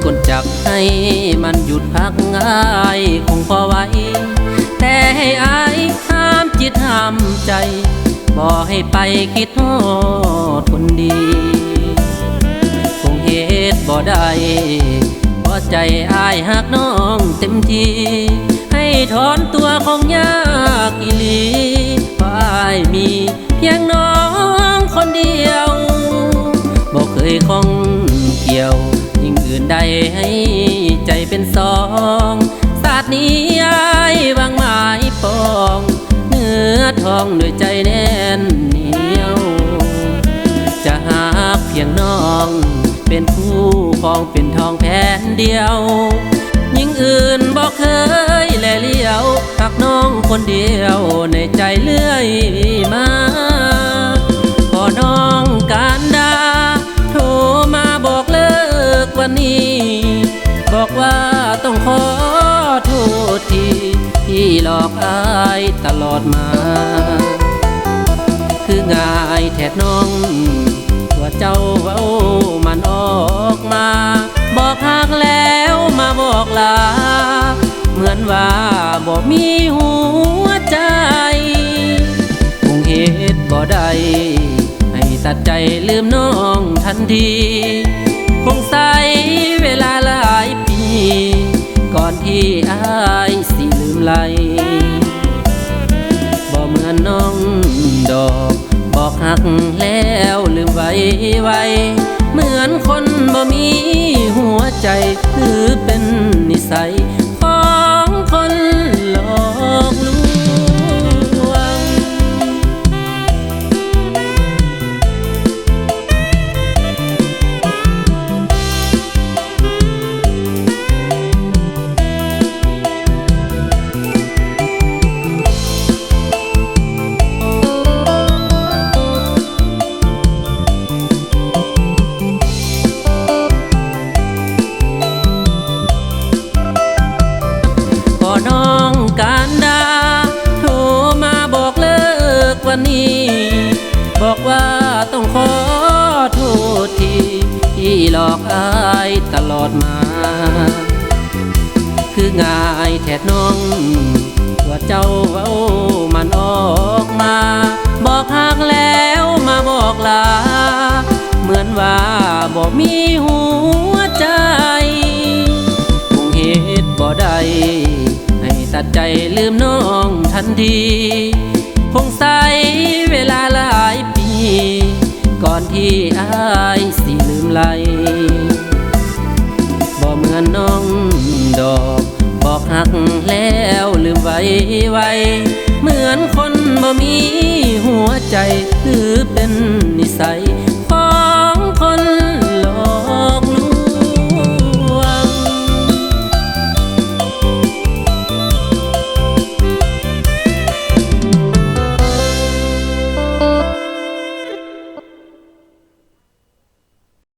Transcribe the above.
คนจักให้มันหยุดพักง่ายคงพอไว้แต่ให้อายห้ามจิตห้ามใจบ่ให้ไปคิดทอดคนดีคงเหตุบ่ได้เพราะใจอายหักน้องเต็มทีให้ถอนตัวคงยากอีหลีเพราะอายมีเพียงน้องคนเดียวบ่เคยคงเกี่ยวยิ่งอื่นใดให้ใจเป็นสองศาสตร์นี้อายวางหมายปองเนื้อทองด้วยใจแน่นเหนียวจะหาเพียงน้องเป็นผู้ครองเป็นทองแผ่นเดียวยิ่งอื่นบอกเคยแลเลี้ยวหักน้องคนเดียวในใจเลื่อยมาพอน้องการดาโทรมาบอกเลิกวันนี้บอกว่าต้องขอโทษทีที่หลอกอายตลอดมาคือง่ายแทดน้องว่าเจ้าเว้ามันออกมาบอกหักแล้วมาบอกลาเหมือนว่าบ่มีหัวใจคงเหตุบ่ได้ให้ตัดใจลืมน้องทันทีคงใช้เวลาหลายปีก่อนที่อายสิลืมไหลบ่เหมือนน้องดอกบอกหักแล้วลืมไว้เหมือนคนบ่มีหัวใจหรือเป็นนิสัยของคนหลอกลวงน้องการดาโทรมาบอกเลิกวันนี้บอกว่าต้องขอโทษทีที่หลอกอายตลอดมาคือง่ายแทดน้องว่าเจ้าเว้ามันออกมาบอกหักแล้วมาบอกลาเหมือนว่าบ่มีหัวใจคงเหตุบ่ได้ตัดใจลืมน้องทันทีคงใช้เวลาหลายปีก่อนที่อายสิลืมไหล